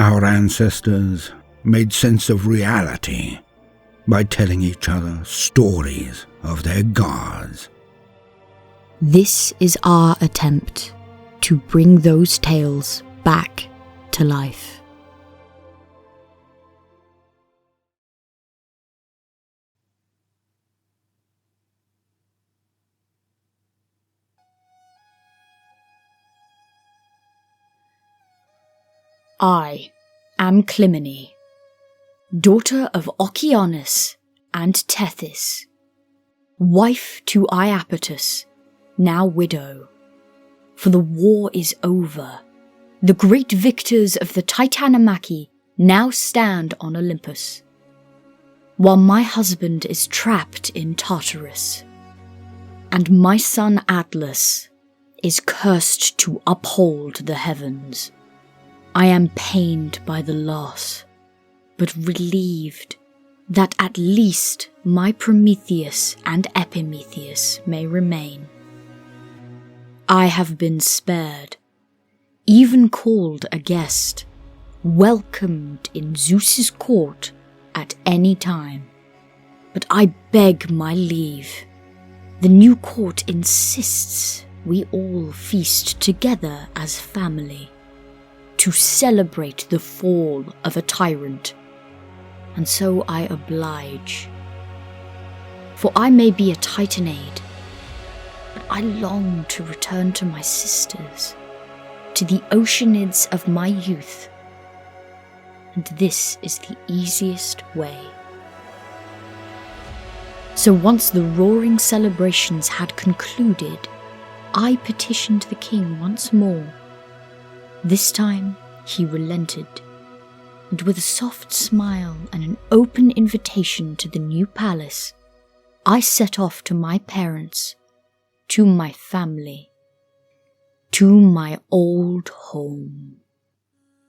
Our ancestors made sense of reality by telling each other stories of their gods. This is our attempt to bring those tales back to life. I am Clymene, daughter of Oceanus and Tethys, wife to Iapetus, now widow. For the war is over. The great victors of the TITANOMACHY now stand on Olympus, while my husband is trapped in Tartarus, and my son Atlas is cursed to uphold the heavens. I am pained by the loss, but relieved that at least my Prometheus and Epimetheus may remain. I have been spared, even called a guest, welcomed in Zeus's court at any time. But I beg my leave. The new court insists we all feast together as family, to celebrate the fall of a tyrant, and so I oblige. For I may be a Titanade, but I long to return to my sisters, to the oceanids of my youth, and this is the easiest way. So once the roaring celebrations had concluded, I petitioned the king once more. This time he relented, and with a soft smile and an open invitation to the new palace, I set off to my parents, to my family, to my old home,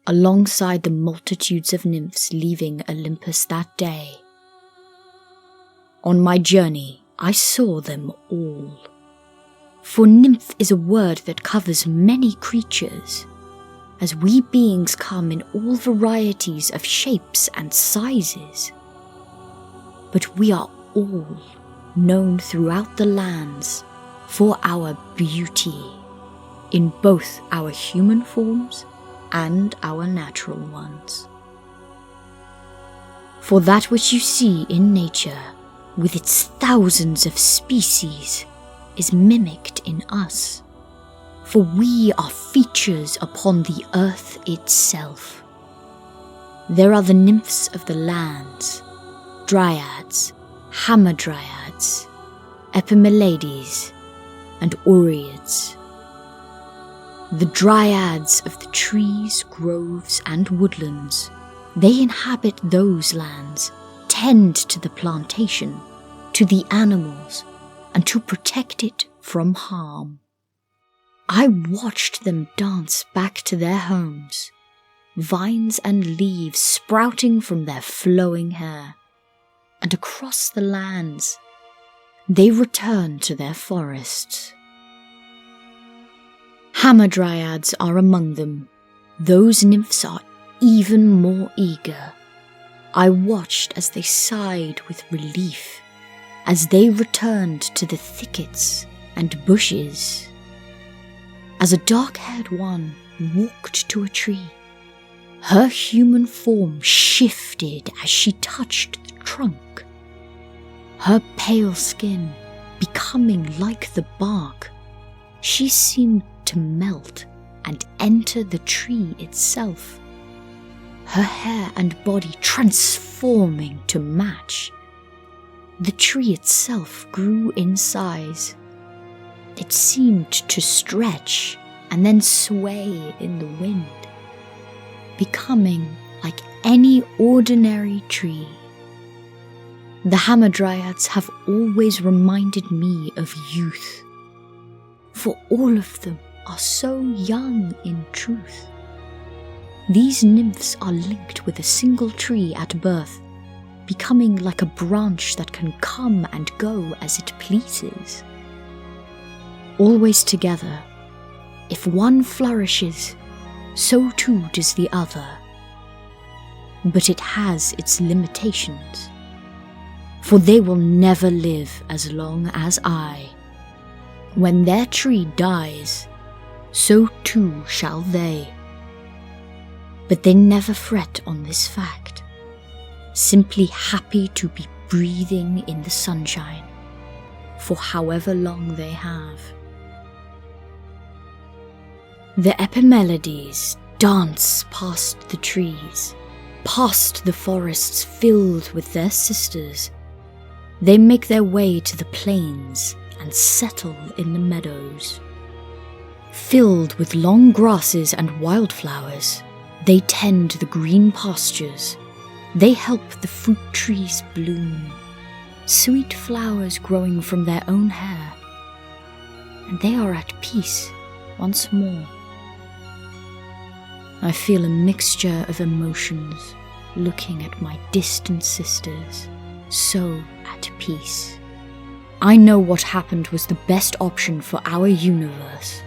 alongside the multitudes of nymphs leaving Olympus that day. On my journey, I saw them all. For nymph is a word that covers many creatures, as we beings come in all varieties of shapes and sizes. But we are all known throughout the lands for our beauty, in both our human forms and our natural ones. For that which you see in nature, with its thousands of species, is mimicked in us. For we are features upon the earth itself. There are the nymphs of the lands, dryads, hamadryads, epimelades, and orients. The dryads of the trees, groves, and woodlands, they inhabit those lands, tend to the plantation, to the animals, and to protect it from harm. I watched them dance back to their homes, vines and leaves sprouting from their flowing hair, and across the lands they returned to their forests. Hamadryads are among them. Those nymphs are even more eager. I watched as they sighed with relief, as they returned to the thickets and bushes. As a dark-haired one walked to a tree, her human form shifted as she touched the trunk, her pale skin becoming like the bark. She seemed to melt and enter the tree itself, her hair and body transforming to match. The tree itself grew in size. It seemed to stretch and then sway in the wind, becoming like any ordinary tree. The hamadryads have always reminded me of youth, for all of them are so young in truth. These nymphs are linked with a single tree at birth, becoming like a branch that can come and go as it pleases. Always together, if one flourishes, so too does the other, but it has its limitations. For they will never live as long as I. When their tree dies, so too shall they. But they never fret on this fact, simply happy to be breathing in the sunshine, for however long they have. The melodies dance past the trees, past the forests filled with their sisters. They make their way to the plains and settle in the meadows. Filled with long grasses and wildflowers, they tend the green pastures. They help the fruit trees bloom, sweet flowers growing from their own hair. And they are at peace once more. I feel a mixture of emotions looking at my distant sisters, so at peace. I know what happened was the best option for our universe,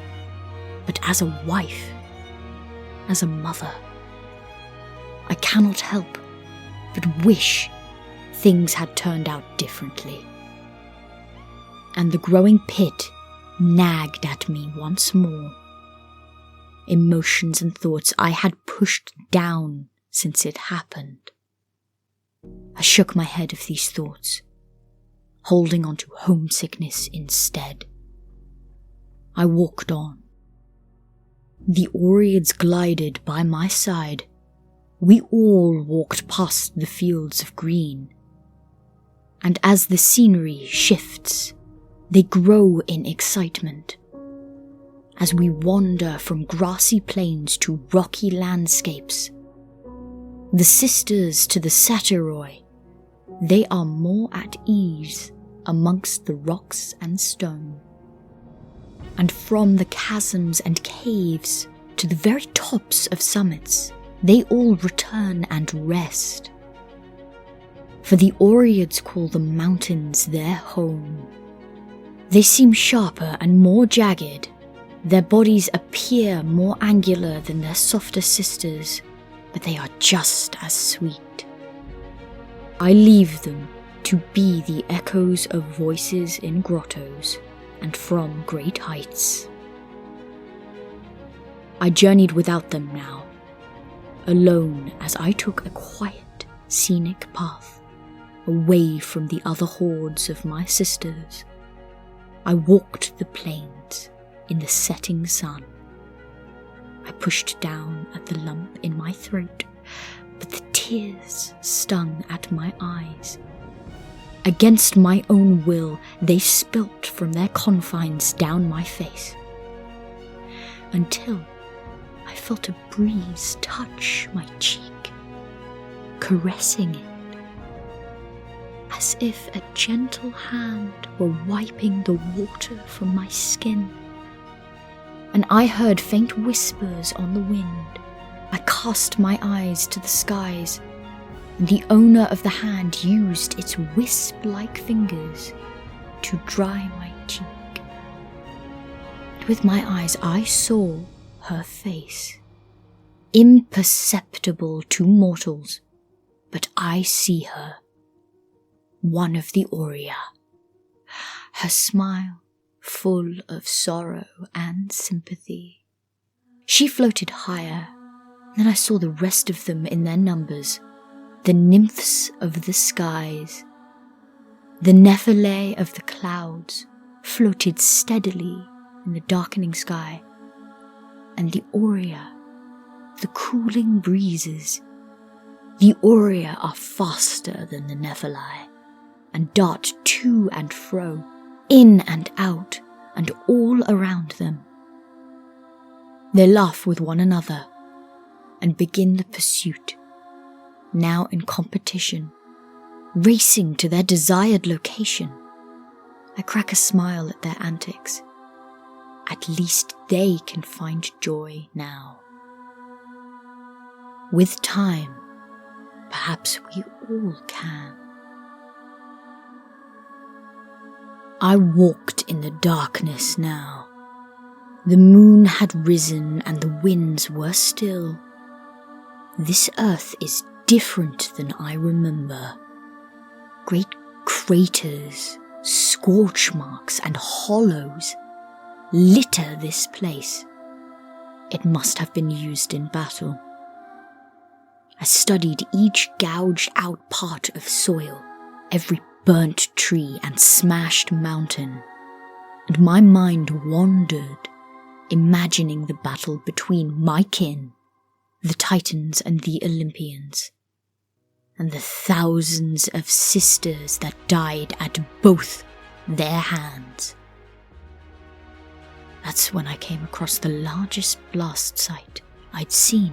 but as a wife, as a mother, I cannot help but wish things had turned out differently. And the growing pit nagged at me once more. Emotions and thoughts I had pushed down since it happened. I shook my head of these thoughts, holding on to homesickness instead. I walked on. The orients glided by my side. We all walked past the fields of green. And as the scenery shifts, they grow in excitement. As we wander from grassy plains to rocky landscapes, the sisters to the satyroid, they are more at ease amongst the rocks and stone. And from the chasms and caves to the very tops of summits, they all return and rest. For the orients call the mountains their home. They seem sharper and more jagged. Their bodies appear more angular than their softer sisters, but they are just as sweet. I leave them to be the echoes of voices in grottos and from great heights. I journeyed without them now, alone as I took a quiet, scenic path, away from the other hordes of my sisters. I walked the plains in the setting sun. I pushed down at the lump in my throat, but the tears stung at my eyes. Against my own will, they spilt from their confines down my face, until I felt a breeze touch my cheek, caressing it, as if a gentle hand were wiping the water from my skin. And I heard faint whispers on the wind. I cast my eyes to the skies, and the owner of the hand used its wisp-like fingers to dry my cheek. And with my eyes I saw her face, imperceptible to mortals, but I see her, one of the Aurea, her smile full of sorrow and sympathy. She floated higher, then I saw the rest of them in their numbers, the nymphs of the skies. The Nephilae of the clouds floated steadily in the darkening sky, and the Aurea, the cooling breezes. The Aurea are faster than the Nephilae, and dart to and fro, in and out, and all around them. They laugh with one another, and begin the pursuit, now in competition, racing to their desired location. I crack a smile at their antics. At least they can find joy now. With time, perhaps we all can. I walked in the darkness now. The moon had risen and the winds were still. This earth is different than I remember. Great craters, scorch marks, and hollows litter this place. It must have been used in battle. I studied each gouged out part of soil, every burnt tree and smashed mountain, and my mind wandered, imagining the battle between my kin, the Titans and the Olympians, and the thousands of sisters that died at both their hands. That's when I came across the largest blast site I'd seen.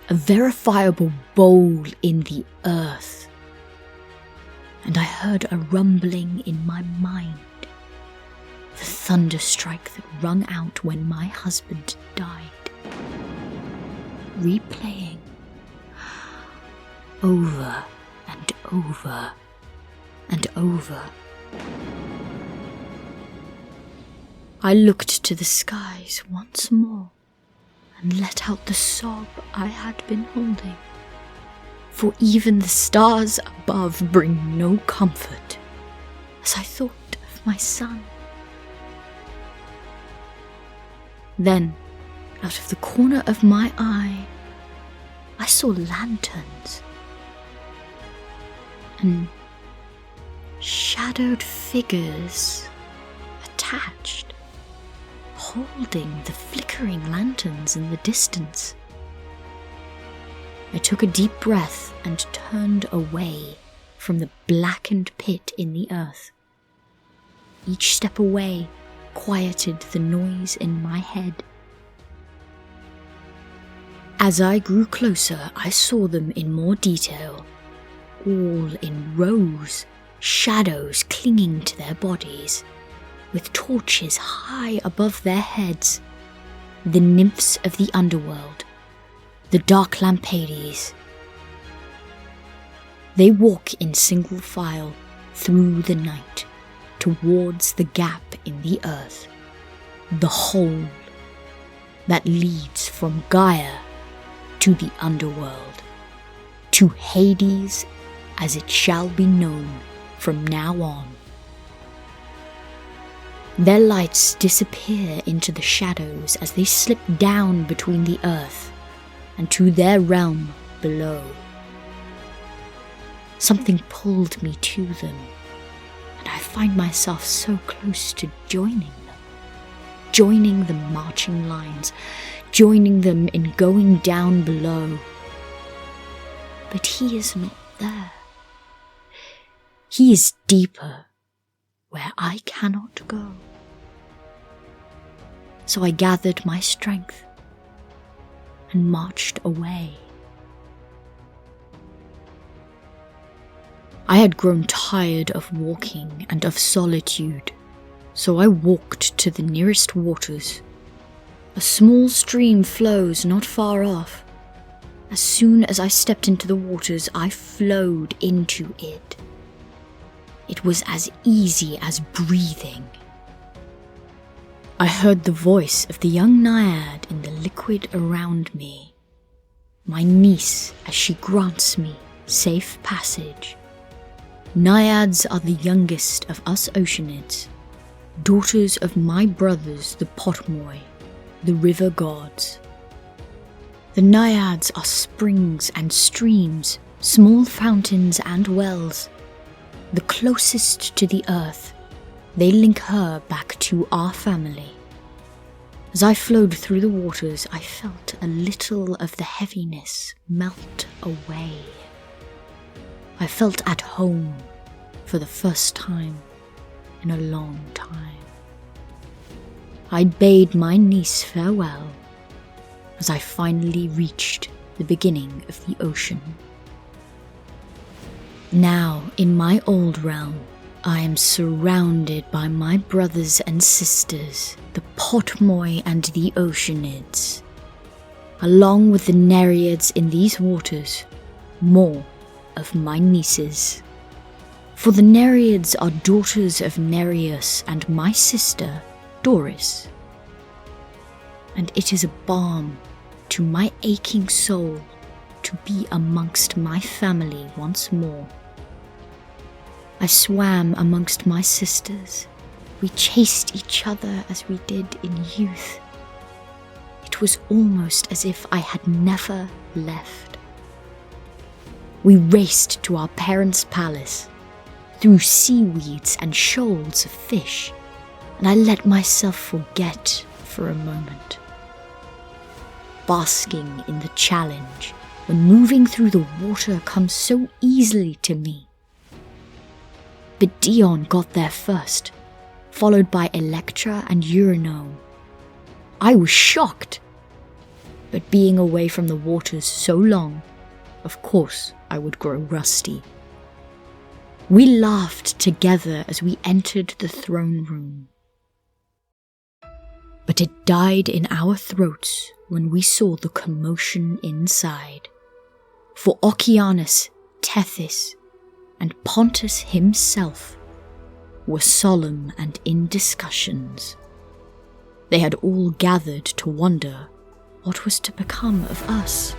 A verifiable bowl in the earth. And I heard a rumbling in my mind. The thunder strike that rung out when my husband died. Replaying. Over and over and over. I looked to the skies once more and let out the sob I had been holding. For even the stars above bring no comfort, as I thought of my son. Then, out of the corner of my eye, I saw lanterns and shadowed figures attached, holding the flickering lanterns in the distance. I took a deep breath and turned away from the blackened pit in the earth. Each step away quieted the noise in my head. As I grew closer, I saw them in more detail, all in rows, shadows clinging to their bodies, with torches high above their heads. The nymphs of the underworld, the dark lampades. They walk in single file through the night, towards the gap in the earth, the hole that leads from Gaia to the underworld, to Hades as it shall be known from now on. Their lights disappear into the shadows as they slip down between the earth and to their realm below. Something pulled me to them, and I find myself so close to joining them, joining the marching lines, joining them in going down below. But he is not there. He is deeper, where I cannot go. So I gathered my strength and marched away. I had grown tired of walking and of solitude, so I walked to the nearest waters. A small stream flows not far off. As soon as I stepped into the waters, I flowed into it. It was as easy as breathing. I heard the voice of the young naiad in the liquid around me, my niece as she grants me safe passage. Naiads are the youngest of us oceanids, daughters of my brothers the Potmoi, the river gods. The naiads are springs and streams, small fountains and wells. The closest to the earth, they link her back to our family. As I flowed through the waters, I felt a little of the heaviness melt away. I felt at home for the first time in a long time. I bade my niece farewell as I finally reached the beginning of the ocean. Now, in my old realm, I am surrounded by my brothers and sisters, the Potmoi and the oceanids. Along with the Nereids in these waters, more of my nieces. For the Nereids are daughters of Nereus and my sister, Doris. And it is a balm to my aching soul to be amongst my family once more. I swam amongst my sisters. We chased each other as we did in youth. It was almost as if I had never left. We raced to our parents' palace, through seaweeds and shoals of fish, and I let myself forget for a moment. Basking in the challenge, when moving through the water comes so easily to me. But Dion got there first, followed by Electra and Eurynome. I was shocked, but being away from the waters so long, of course I would grow rusty. We laughed together as we entered the throne room. But it died in our throats when we saw the commotion inside. For Oceanus, Tethys, and Pontus himself were solemn and in discussions. They had all gathered to wonder what was to become of us,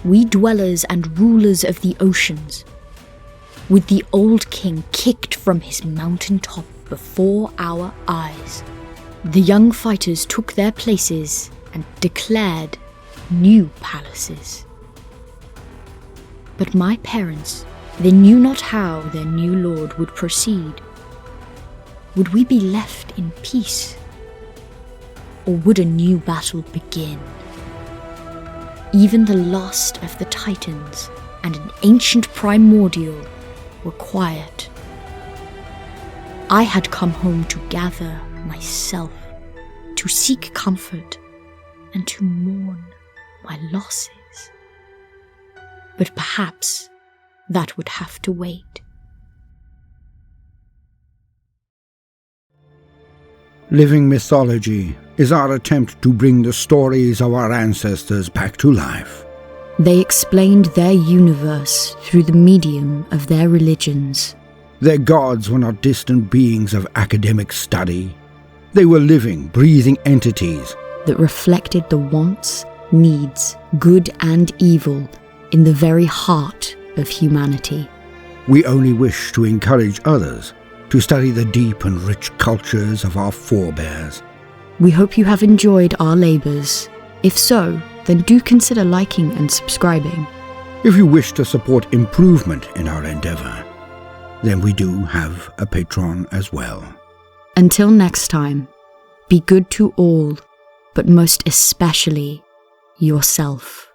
we dwellers and rulers of the oceans, with the old king kicked from his mountain top before our eyes. The young fighters took their places and declared new palaces. But my parents, they knew not how their new lord would proceed. Would we be left in peace? Or would a new battle begin? Even the last of the Titans and an ancient primordial were quiet. I had come home to gather myself, to seek comfort, and to mourn my losses. But perhaps that would have to wait. Living Mythology is our attempt to bring the stories of our ancestors back to life. They explained their universe through the medium of their religions. Their gods were not distant beings of academic study. They were living, breathing entities that reflected the wants, needs, good and evil in the very heart of humanity. We only wish to encourage others to study the deep and rich cultures of our forebears. We hope you have enjoyed our labours. If so, then do consider liking and subscribing. If you wish to support improvement in our endeavour, then we do have a Patreon as well. Until next time, be good to all, but most especially yourself.